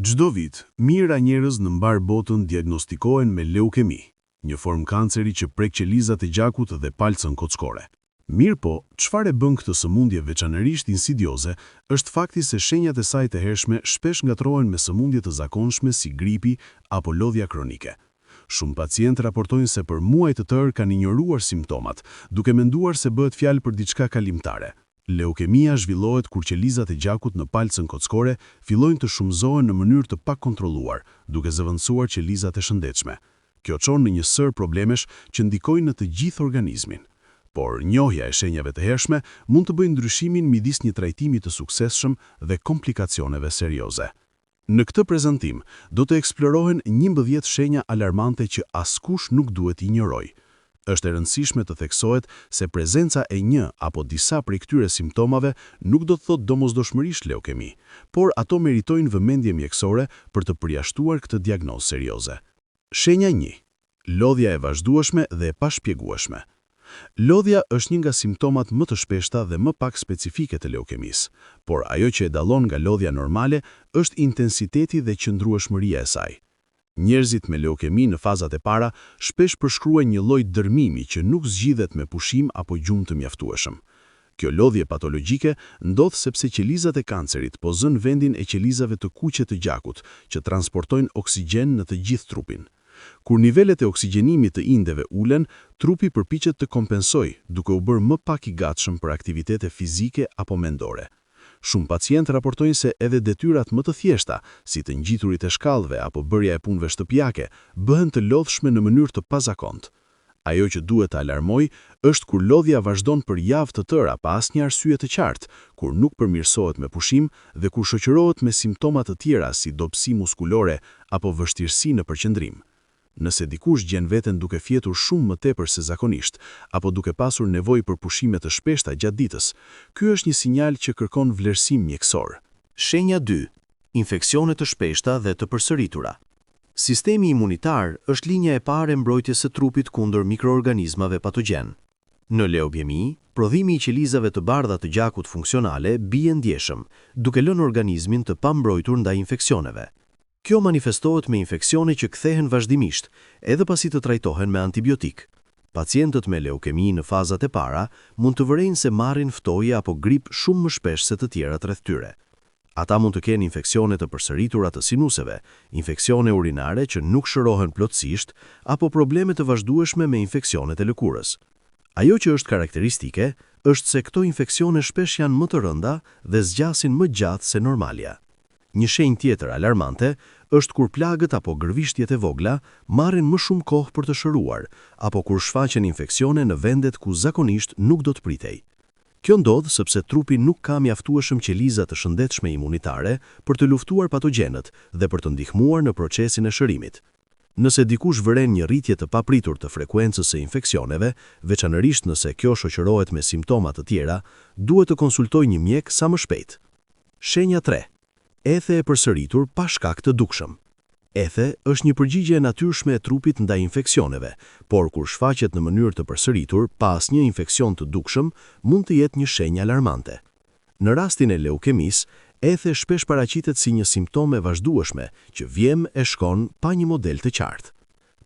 Çdo vit, mijëra njerëz në mbar botën diagnostikohen me leukemi, një formë kanceri që prek qelizat e gjakut dhe palcën kockore. Mirë po, çfarë e bën këtë sëmundje veçanërisht insidioze, është fakti se shenjat e saj të hershme shpesh ngatrohen me sëmundje të zakonshme si gripi apo lodhja kronike. Shumë pacientë raportojnë se për muaj të tërë kanë injoruar simptomat, duke menduar se bëhet fjalë për diçka kalimtare. Leukemia zhvillohet kur qelizat e gjakut në palcën kockore fillojnë të shumëzohen në mënyrë të pakontrolluar, duke zëvendësuar qelizat e shëndetshme. Kjo çon në një sër problemesh që ndikojnë në të gjithë organizmin. Por njohja e shenjave të hershme mund të bëjë ndryshimin midis një trajtimi të suksesshëm dhe komplikacioneve serioze. Në këtë prezantim, do të eksplorohen 11 shenja alarmante që askush nuk duhet i injorojë. Është e rëndësishme të theksohet se prezenca e një apo disa prej këtyre simptomave nuk do të thotë domosdoshmërisht leukemi, por ato meritojnë vëmendje mjekësore për të përjashtuar këtë diagnozë serioze. Shenja 1. Lodhja e vazhdueshme dhe e pashpjegueshme. Lodhja është një nga simptomat më të shpeshta dhe më pak specifike të leukemisë, por ajo që e dallon nga lodhja normale është intensiteti dhe qëndrueshmëria e saj. Njerëzit me leukemi në fazat e para shpesh përshkruajnë një lloj dërmimi që nuk zgjidhet me pushim apo gjumë të mjaftueshëm. Kjo lodhje patologjike ndodh sepse qelizat e kancerit po zën vendin e qelizave të kuqe të gjakut, që transportojnë oksigjen në të gjithë trupin. Kur nivelet e oksigjenimit të indeve ulen, trupi përpiqet të kompensojë, duke u bërë më pak i gatshëm për aktivitete fizike apo mendore. Shumë pacientë raportojnë se edhe detyrat më të thjeshta, si të ngjiturit e shkallëve apo bërja e punëve shtëpiake, bëhen të lodhshme në mënyrë të pazakontë. Ajo që duhet të alarmojë është kur lodhja vazhdon për javë të tëra pa asnjë arsye të qartë, kur nuk përmirësohet me pushim dhe kur shoqërohet me simptoma të tjera si dobësi muskulore apo vështirësi në përqendrim. Nëse dikush gjen veten duke fjetur shumë më tepër se zakonisht, apo duke pasur nevojë për pushime të shpeshta gjatë ditës, ky është një sinjal që kërkon vlerësim mjekësor. Shenja 2. Infeksione të shpeshta dhe të përsëritura. Sistemi imunitar është linja e parë e mbrojtjes së trupit kundër mikroorganizmave patogjen. Në leukemi, prodhimi i qelizave të bardha të gjakut funksionale bie ndjeshëm, duke lënë organizmin të pambrojtur ndaj infeksioneve. Kjo manifestohet me infeksione që kthehen vazhdimisht, edhe pasi të trajtohen me antibiotik. Pacientët me leukemi në fazat e para mund të vërejnë se marrin ftoje apo grip shumë më shpesh se të tjerat rreth tyre. Ata mund të kenë infeksione të përsëritura të sinuseve, infeksione urinare që nuk shërohen plotësisht, apo probleme të vazhdueshme me infeksionet e lëkurës. Ajo që është karakteristike është se këto infeksione shpesh janë më të rënda dhe zgjasin më gjatë se normalja. Një shenjë tjetër alarmante është kur plagët apo gërvishtjet e vogla marrin më shumë kohë për të shëruar, apo kur shfaqen infeksione në vendet ku zakonisht nuk do të pritej. Kjo ndodh sepse trupi nuk ka mjaftueshëm qeliza të shëndetshme imunitare për të luftuar patogjenët dhe për të ndihmuar në procesin e shërimit. Nëse dikush vëren një rritje të papritur të frekuencës së infeksioneve, veçanërisht nëse kjo shoqërohet me simptoma të tjera, duhet të konsultojë një mjek sa më shpejt. Shenja 3. Ethe e përsëritur pa shkak të dukshëm. Ethe është një përgjigje e natyrshme e trupit ndaj infeksioneve, por kur shfaqet në mënyrë të përsëritur pa asnjë infeksion të dukshëm, mund të jetë një shenjë alarmante. Në rastin e leukemisë, ethe shpesh paraqitet si një simptom e vazhdueshme që vjen e shkon pa një model të qartë.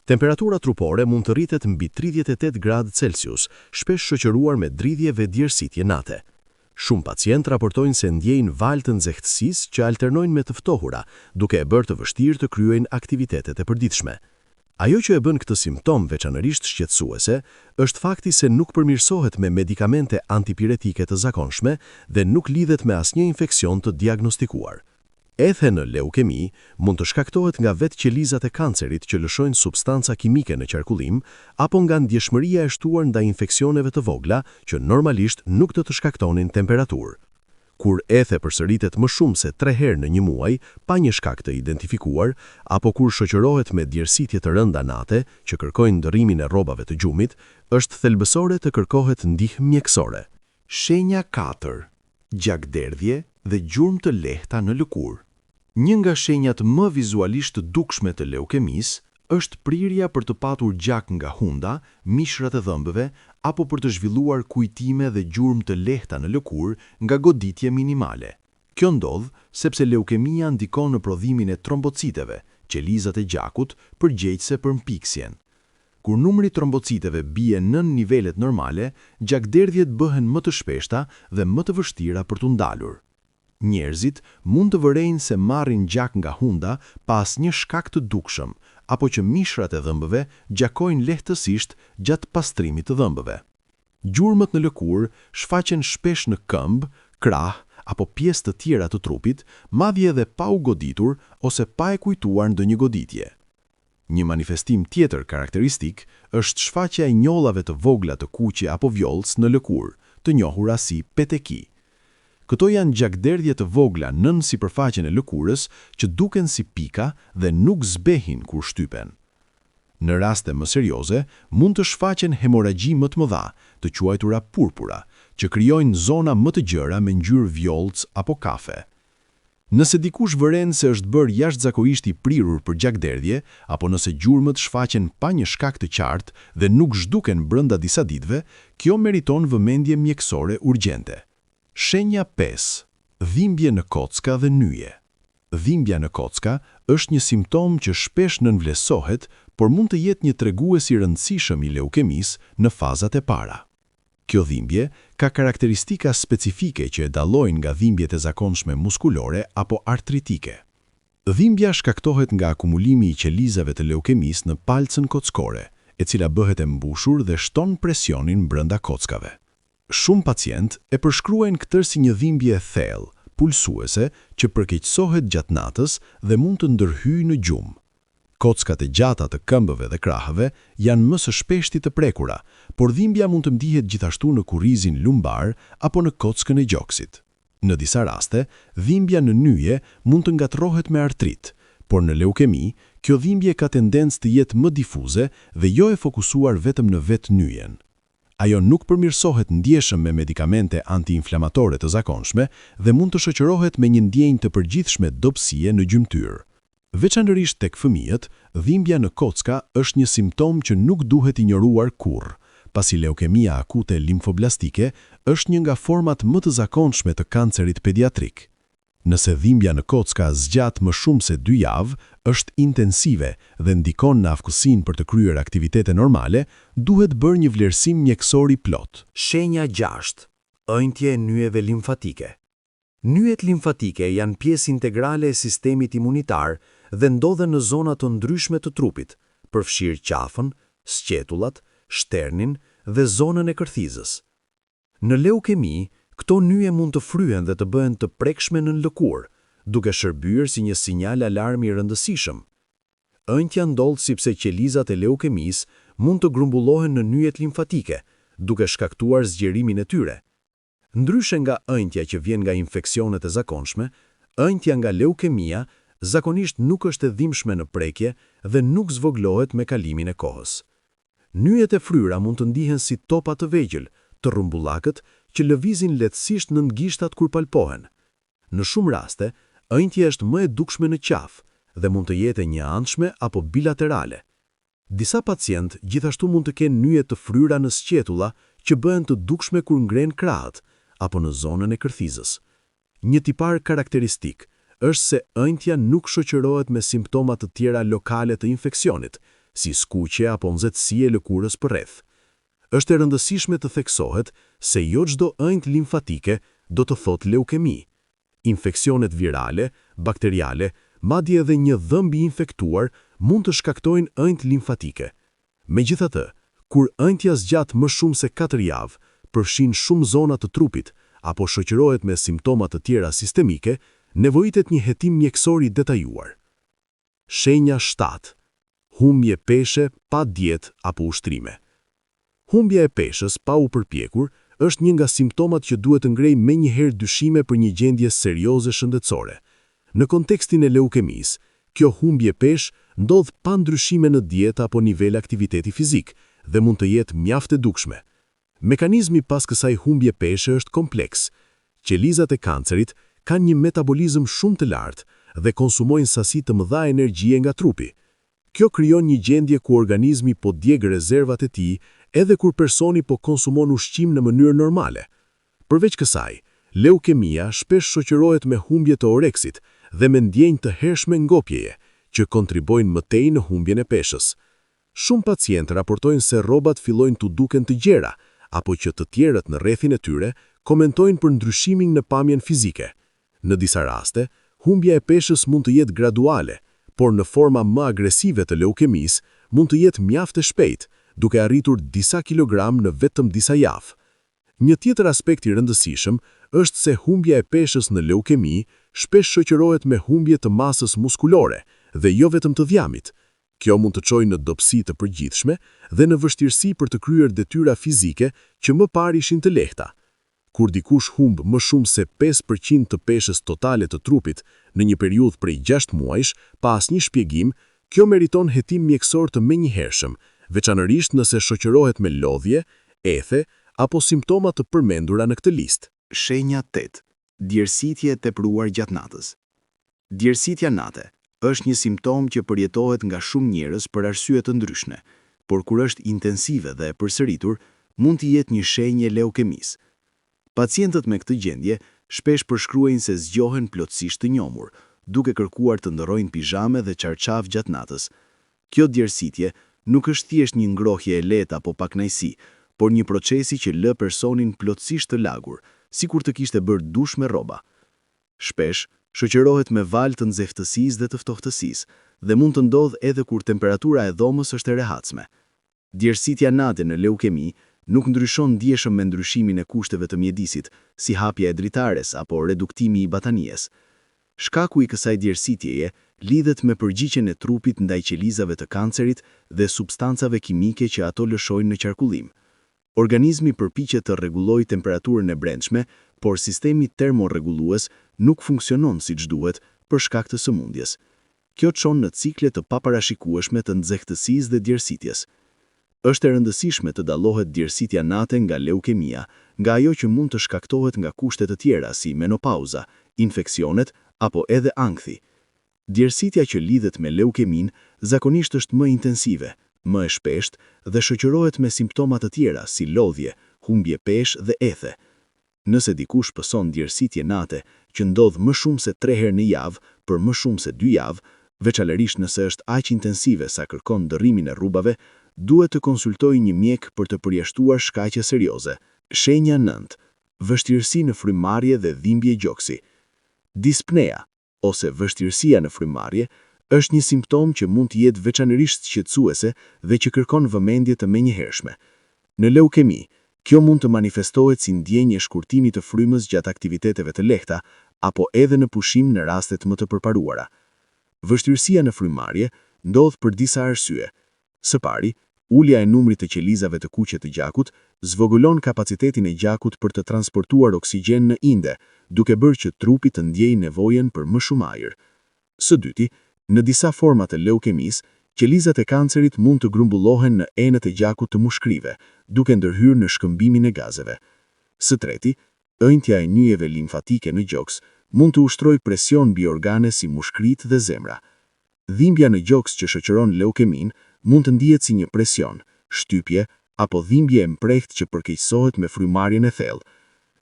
Temperatura trupore mund të rritet mbi 38 gradë Celsius, shpesh shoqëruar me dridhje dhe djersitje nate. Shumë pacientë raportojnë se ndjejnë valë të nxehtësisë që alternojnë me të ftohura, duke e bërë të vështirë të kryejnë aktivitetet e përditshme. Ajo që e bën këtë simptom veçanërisht shqetësuese është fakti se nuk përmirësohet me medikamente antipiretike të zakonshme dhe nuk lidhet me asnjë infeksion të diagnostikuar. Ethe në leukemi mund të shkaktohet nga vetë qelizat e kancerit që lëshojnë substanca kimike në qarkullim, apo nga ndjeshmëria e shtuar ndaj infeksioneve të vogla që normalisht nuk do të shkaktonin temperaturë. Kur ethe përsëritet më shumë se 3 herë në një muaj, pa një shkak të identifikuar, apo kur shoqërohet me djersitje të rënda nate që kërkojnë ndërrimin e rrobave të gjumit, është thelbësore të kërkohet ndihmë mjekësore. Shenja 4. Gjakderdhje dhe gjurmë të lehta në lëkurë. Një nga shenjat më vizualisht të dukshme të leukemisë është prirja për të patur gjak nga hunda, mishrat e dhëmbëve, apo për të zhvilluar kujtime dhe gjurmë të lehta në lëkurë nga goditje minimale. Kjo ndodh sepse leukemia ndikon në prodhimin e trombociteve, qelizat e gjakut, përgjegjëse për mpiksjen. Kur numri trombociteve bie nën nivelet normale, gjakderdhjet bëhen më të shpeshta dhe më të vështira për t'u ndalur. Njerëzit mund të vërejnë se marrin gjak nga hunda pa asnjë shkak të dukshëm, apo që mishrat e dhëmbëve gjakojnë lehtësisht gjatë pastrimit të dhëmbëve. Gjurmët në lëkurë shfaqen shpesh në këmbë, krah apo pjesë të tjera të trupit, madje edhe pa u goditur ose pa e kujtuar ndonjë goditje. Një manifestim tjetër karakteristik është shfaqja e njollave të vogla të kuqe apo vjollës në lëkurë, të njohura si peteki. Këto janë gjakderdhje të vogla nën sipërfaqen e lëkurës që duken si pika dhe nuk zbehin kur shtypen. Në raste më serioze, mund të shfaqen hemoragji më të mëdha, të quajtura purpura, që krijojnë zona më të gjëra me ngjyrë vjollc apo kafe. Nëse dikush vëren se është bërë jashtëzakonisht i prirur për gjakderdhje, apo nëse gjurmët shfaqen pa një shkak të qartë dhe nuk zhduken brenda disa ditëve, kjo meriton vëmendje mjekësore urgjente. Shenja 5. Dhimbje në kocka dhe nyje. Dhimbja në kocka është një simptom që shpesh nënvlerësohet, por mund të jetë një tregues i rëndësishëm i leukemisë në fazat e para. Kjo dhimbje ka karakteristika specifike që e dallojnë nga dhimbjet e zakonshme muskulore apo artritike. Dhimbja shkaktohet nga akumulimi i qelizave të leukemisë në palcën kockore, e cila bëhet e mbushur dhe shton presionin brenda kockave. Shumë pacient e përshkruajnë këtë si një dhimbje thellë, pulsuese që përkeqësohet gjatë natës dhe mund të ndërhyjë në gjumë. Kockat e gjata të këmbëve dhe krahëve janë më së shpeshti të prekura, por dhimbja mund të ndihet gjithashtu në kurrizin lumbar apo në kockën e gjoksit. Në disa raste, dhimbja në nyje mund të ngatrohet me artrit, por në leukemi, kjo dhimbje ka tendencë të jetë më difuze dhe jo e fokusuar vetëm në vetë nyjen. Ajo nuk përmirësohet ndjeshëm me medikamente antiinflamatore të zakonshme dhe mund të shoqërohet me një ndjenjë të përgjithshme dobësie në gjymtyr. Veçanërisht tek fëmijët, dhimbja në kocka është një simptom që nuk duhet injoruar kurrë, pasi leukemia akute limfoblastike është një nga format më të zakonshme të kancerit pediatrik. Nëse dhimbja në kocka zgjat më shumë se 2 javë, është intensive dhe ndikon në aftësinë për të kryer aktivitete normale, duhet bërë një vlerësim mjekësor i plot. Shenja 6. Ëndje e nyjeve limfatike. Nyjet limfatike janë pjesë integrale e sistemit imunitar dhe ndodhen në zona të ndryshme të trupit, përfshirë qafën, sqetullat, shternin dhe zonën e kërthizës. Në leukemi, këto nyje mund të fryen dhe të bëhen të prekshme në lëkurë, duke shërbyer si një sinjal alarmi i rëndësishëm. Ëndja ndodh sepse qelizat e leukemisë mund të grumbullohen në nyjet limfatike, duke shkaktuar zgjerimin e tyre. Ndryshe nga ëndja që vjen nga infeksionet e zakonshme, ëndja nga leukemia zakonisht nuk është e dhimbshme në prekje dhe nuk zvoglohet me kalimin e kohës. Nyjet e fryera mund të ndihen si topa të vegjël, të rrumbullakët që lëvizin lehtësisht nën gishtat kur palpohen. Në shumë raste, ëndja është më e dukshme në qafë dhe mund të jetë e njëanshme apo bilaterale. Disa pacient gjithashtu mund të kenë nyje të fryera në sqetulla që bëhen të dukshme kur ngren krahët apo në zonën e kërthizës. Një tipar karakteristik është se ëndja nuk shoqërohet me simptoma të tjera lokale të infeksionit, si skuqje apo nxehtësi e lëkurës përreth. Është e rëndësishme të theksohet se jo çdo ëndë limfatike do të thotë leukemi. Infeksionet virale, bakteriale, madje edhe një dhëmb i infektuar mund të shkaktojnë ëndë limfatike. Megjithatë, kur ëndja zgjat më shumë se 4 javë, përfshin shumë zona të trupit apo shoqërohet me simptoma të tjera sistemike, nevojitet një hetim mjekësor i detajuar. Shenja 7. Humbje peshe pa dietë apo ushtrime. Humbja e peshës pa u përpjekur është një nga simptomat që duhet të ngrej menjëherë dyshime për një gjendje serioze shëndetësore. Në kontekstin e leukemisë, kjo humbje peshë ndodh pa ndryshime në dietë apo nivel aktiviteti fizik dhe mund të jetë mjaft e dukshme. Mekanizmi pas kësaj humbje peshe është kompleks. Qelizat e kancerit kanë një metabolizëm shumë të lartë dhe konsumojnë sasi të mëdha energjie nga trupi. Kjo krijon një gjendje ku organizmi po djeg rezervat e tij edhe kur personi po konsumon ushqim në mënyrë normale. Përveç kësaj, Leukemia shpesh shoqërohet me humbje të oreksit dhe me ndjenjë të hershme ngopjeje, që kontribojnë mëtej në humbjen e peshës. Shumë pacientë raportojnë se rrobat fillojnë të duken të gjera, apo që të tjerët në rrethin e tyre komentojnë për ndryshimin në pamjen fizike. Në disa raste, humbja e peshës mund të jetë graduale, por në forma më agresive të leukemisë mund të jetë mjaft e shpejt, duke arritur disa kilogram në vetëm disa javë. Një tjetër aspekt i rëndësishëm është se humbja e peshës në leukemi shpesh shoqërohet me humbje të masës muskulore dhe jo vetëm të dhjamit. Kjo mund të çojë në dobësi të përgjithshme dhe në vështirësi për të kryer detyra fizike që më parë ishin të lehta. Kur dikush humb më shumë se 5% të peshës totale të trupit në një periudhë prej 6 muajsh, pa asnjë shpjegim, kjo meriton hetim mjekësor të menjëhershëm, veçanërisht nëse shoqërohet me lodhje, ethe apo simptoma të përmendura në këtë listë. Shenja 8. Djersitje e tepruar gjatë natës. Djersitja nate është një simptom që përjetohet nga shumë njerëz për arsye të ndryshme, por kur është intensive dhe e përsëritur, mund të jetë një shenjë leukemisë. Pacientët me këtë gjendje shpesh përshkruajnë se zgjohen plotësisht të njomur, duke kërkuar të ndërrojnë pijame dhe çarçaf gjatë natës. Kjo djersitje nuk është thjesht një ngrohje e lehtë apo pakënaqësi, por një procesi që lë personin plotësisht të lagur, sikur të kishte bërë dush me rroba. Shpesh shoqërohet me valë të nxehtësisë dhe të ftohtësisë dhe mund të ndodhë edhe kur temperatura e dhomës është e rehatshme. Djersitja nate në leukemi nuk ndryshon ndjeshëm me ndryshimin e kushteve të mjedisit, si hapja e dritares apo reduktimi i batanijes. Shkaku i kësaj djersitjeje lidhet me përgjigjen e trupit ndaj qelizave të kancerit dhe substancave kimike që ato lëshojnë në qarkullim. Organizmi përpiqet të rregullojë temperaturën e brendshme, por sistemi termorregullues nuk funksionon siç duhet për shkak të sëmundjes. Kjo çon në cikle të paparashikueshme të nxehtësisë dhe djersitjes. Është e rëndësishme të dallohet djersitja nate nga leukemia, nga ajo që mund të shkaktohet nga kushte të tjera si menopauza, infeksionet apo edhe ankthi. Djersitja që lidhet me leukemin zakonisht është më intensive, më e shpeshtë dhe shoqërohet me simptoma të tjera si lodhje, humbje peshë dhe ethe. Nëse dikush pëson djersitje nate që ndodh më shumë se 3 herë në javë për më shumë se 2 javë, veçanërisht nëse është aq intensive sa kërkon ndërrimin e rrubave, duhet të konsultojë një mjek për të përjashtuar shkaqe serioze. Shenja 9. Vështirësi në frymarrje dhe dhimbje gjoksi. Dispnea, ose vështirësia në frymarrje, është një simptom që mund të jetë veçanërisht shqetësuese dhe që kërkon vëmendje të menjëhershme. Në leukemi, kjo mund të manifestohet si ndjenjë shkurtimi të frymës gjatë aktiviteteve të lehta, apo edhe në pushim në rastet më të përparuara. Vështirësia në frymarrje ndodh për disa arsye. Së pari, ulja e numrit të qelizave të kuqe të gjakut zvogëlon kapacitetin e gjakut për të transportuar oksigjen në inde, duke bërë që trupi të ndjejë nevojën për më shumë ajër. Së dyti, në disa forma të leukemisë, qelizat e kancerit mund të grumbullohen në enët e gjakut të mushkrive, duke ndërhyrë në shkëmbimin e gazeve. Së treti, ëndja e nyjeve limfatike në gjoks mund të ushtrojë presion mbi organe si mushkrit dhe zemra. Dhimbja në gjoks që shoqëron leukemin mund të ndihet si një presion, shtypje apo dhimbje e mprehtë që përkeqësohet me frymarrjen e thellë.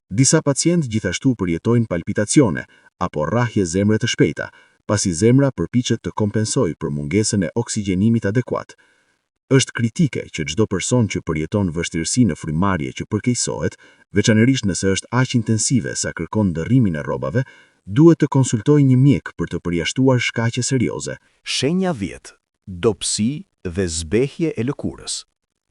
Disa pacientë gjithashtu përjetojnë palpitacione apo rrahje zemre të shpejta, pasi zemra përpiqet të kompensojë për mungesën e oksigjenimit adekuat. Është kritike që çdo person që përjeton vështirësi në frymarrje që përkeqësohet, veçanërisht nëse është aq intensive sa kërkon ndërrimin e rrobave, duhet të konsultojë një mjek për të përjashtuar shkaqe serioze. Shenja 10. Dobësi dhe zbehje e lëkurës.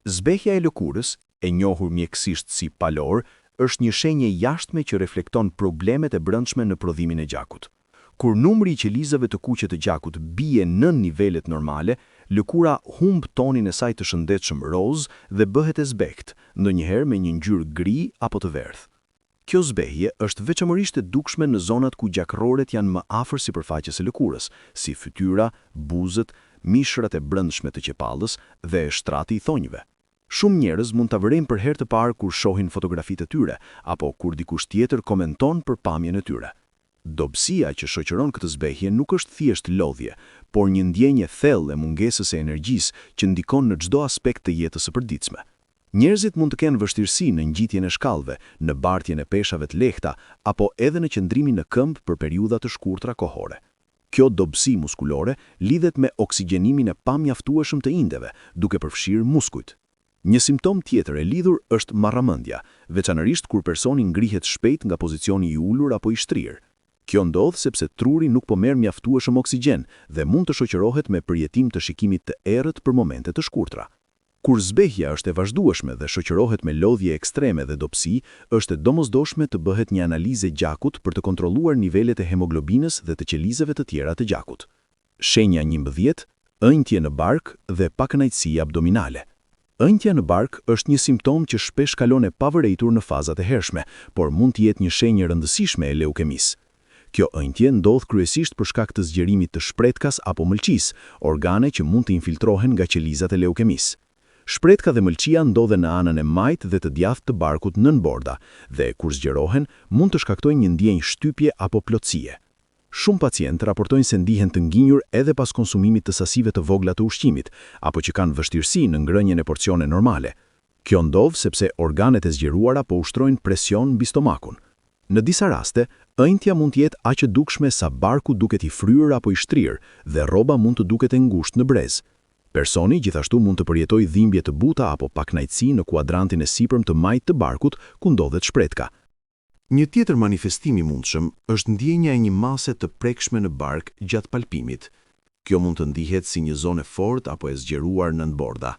Zbehja e lëkurës, e njohur mjekësisht si palor, është një shenjë jashtme që reflekton problemet e brendshme në prodhimin e gjakut. Kur numri i qelizave të kuqe të gjakut bie nën nivelet normale, lëkura humb tonin e saj të shëndetshëm roz dhe bëhet e zbehtë, ndonjëherë me një ngjyrë gri apo të verdhë. Kjo zbehje është veçanërisht e dukshme në zonat ku gjakroret janë më afër sipërfaqes së lëkurës, si fytyra, buzët, mishrat e brendshme të qepallës dhe shtrati i thonjve. Shumë njerëz mund ta vërejnë për herë të parë kur shohin fotografitë e tyre apo kur dikush tjetër komenton për pamjen e tyre. Dobësia që shoqëron këtë zbehje nuk është thjesht lodhje, por një ndjenjë thellë e mungesës së energjisë që ndikon në çdo aspekt të jetës së përditshme. Njerëzit mund të kenë vështirësi në ngjitjen e shkallëve, në bartjen e peshave të lehta, apo edhe në qëndrimin në këmbë për periudha të shkurtra kohore. Kjo dobësi muskulore lidhet me oksigjenimin e pamjaftueshëm të indeve, duke përfshirë muskujt. Një simptom tjetër e lidhur është marramendja, veçanërisht kur personi ngrihet shpejt nga pozicioni i ulur apo i shtrirë. Kjo ndodh sepse truri nuk po merr mjaftueshëm oksigjen dhe mund të shoqërohet me përjetim të shikimit të errët për momente të shkurtra. Kur zbehja është e vazhdueshme dhe shoqërohet me lodhje ekstreme dhe dobësi, është e domosdoshme të bëhet një analizë gjakut për të kontrolluar nivelet e hemoglobinës dhe të qelizave të tjera të gjakut. Shenja 11, ëndje në bark dhe pakënaqësi abdominale. Ëndja në bark është një simptom që shpesh kalon e pavërejtur në fazat e hershme, por mund të jetë një shenjë e rëndësishme e leukemisë. Kjo ëndje ndodh kryesisht për shkak të zgjerimit të shpretkas apo mëlçisë, organe që mund të infiltrohen nga qelizat e leukemisë. Shpretka dhe mëlçia ndodhen në anën e majtë dhe të djathtë të barkut nën borda, dhe kur zgjerohen, mund të shkaktojnë një ndjenjë shtypje apo plotësie. Shumë pacientë raportojnë se ndihen të ngjinjur edhe pas konsumimit të sasive të vogla të ushqimit, apo që kanë vështirësi në ngrënien e porcione normale. Kjo ndodh sepse organet e zgjeruara po ushtrojnë presion mbi stomakun. Në disa raste, ëndja mund të jetë aq e dukshme sa barku duket i fryrë apo i shtrirë dhe rroba mund të duket e ngushtë në brez. Personi gjithashtu mund të përjetojë dhimbje të buta apo pakënaqësi në kuadrantin e sipërm të majtë të barkut ku ndodhet shpretka. Një tjetër manifestim i mundshëm është ndjenja e një mase të prekshme në bark gjatë palpimit. Kjo mund të ndihet si një zonë e fortë apo e zgjeruar nën borda.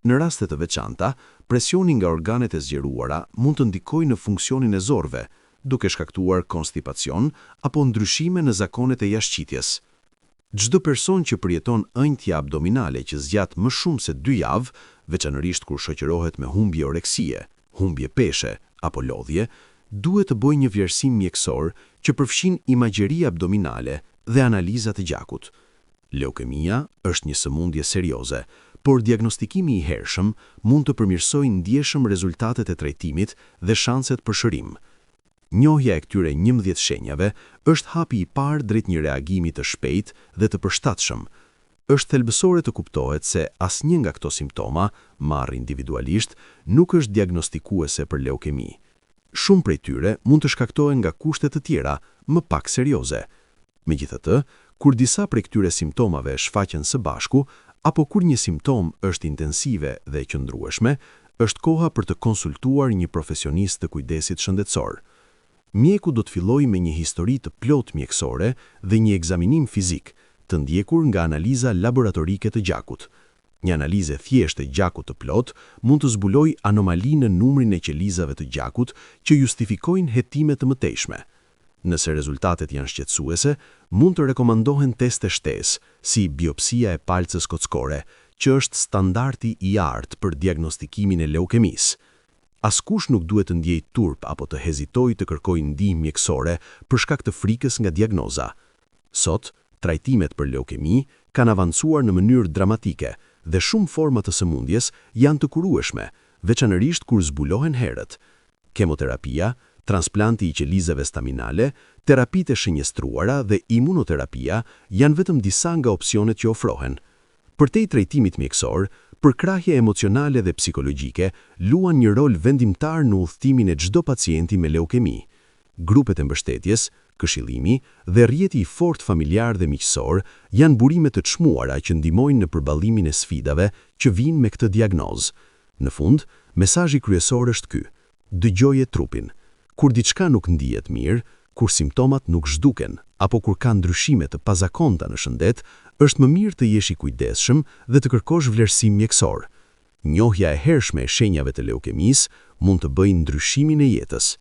Në raste të veçanta, presioni nga organet e zgjeruara mund të ndikojë në funksionin e zorëve, duke shkaktuar konstipacion apo ndryshime në zakonet e jashtëqitjes. Çdo person që përjeton ëndje abdominale që zgjat më shumë se 2 javë, veçanërisht kur shoqërohet me humbje oreksie, humbje peshe apo lodhje, duhet të bëjë një vlerësim mjekësor që përfshin imagjeri abdominale dhe analiza të gjakut. Leukemia është një sëmundje serioze, por diagnostikimi i hershëm mund të përmirësojë ndjeshëm rezultatet e trajtimit dhe shanset për shërim. Njohja e këtyre 11 shenjave është hapi i parë drejt një reagimi të shpejtë dhe të përshtatshëm. Është thelbësore të kuptohet se asnjë nga këto simptoma, marrë individualisht, nuk është diagnostikuese për leukemi. Shumë prej tyre mund të shkaktohen nga kushte të tjera, më pak serioze. Megjithatë, kur disa prej këtyre simptomave shfaqen së bashku, apo kur një simptom është intensive dhe qëndrueshme, është koha për të konsultuar një profesionist të kujdesit shëndetësor. Mjeku do të fillojë me një histori të plotë mjekësore dhe një ekzaminim fizik, të ndjekur nga analiza laboratorike të gjakut. Një analizë thjeshtë e gjakut të plot mund të zbulojë anomali në numrin e qelizave të gjakut që justifikojnë hetime të mëtejshme. Nëse rezultatet janë shqetësuese, mund të rekomandohen teste shtesë, si biopsia e palcës kockore, që është standardi i artë për diagnostikimin e leukemisë. Askush nuk duhet të ndjejë turp apo të hezitojë të kërkojë ndihmë mjekësore për shkak të frikës nga diagnoza. Sot, trajtimet për leukemi kanë avancuar në mënyrë dramatike dhe shumë forma të sëmundjes janë të kurueshme, veçanërisht kur zbulohen herët. Kemoterapia, transplanti i qelizave staminale, terapitë e shënjestruara dhe imunoterapia janë vetëm disa nga opsionet që ofrohen. Përtej trajtimit mjekësor, përkrahje emocionale dhe psikologjike luan një rol vendimtar në udhëtimin e çdo pacienti me leukemi. Grupet e mbështetjes, këshillimi dhe rrjeti i fortë familjar dhe miqësor janë burime të çmuara që ndihmojnë në përballimin e sfidave që vijnë me këtë diagnozë. Në fund, mesazhi kryesor është ky: dëgjoje trupin. Kur diçka nuk ndihet mirë, kur simptomat nuk zhduken, apo kur ka ndryshime të pazakonta në shëndet, është më mirë të jesh i kujdesshëm dhe të kërkosh vlerësim mjekësor. Njohja e hershme e shenjave të leukemisë mund të bëjë ndryshimin e jetës.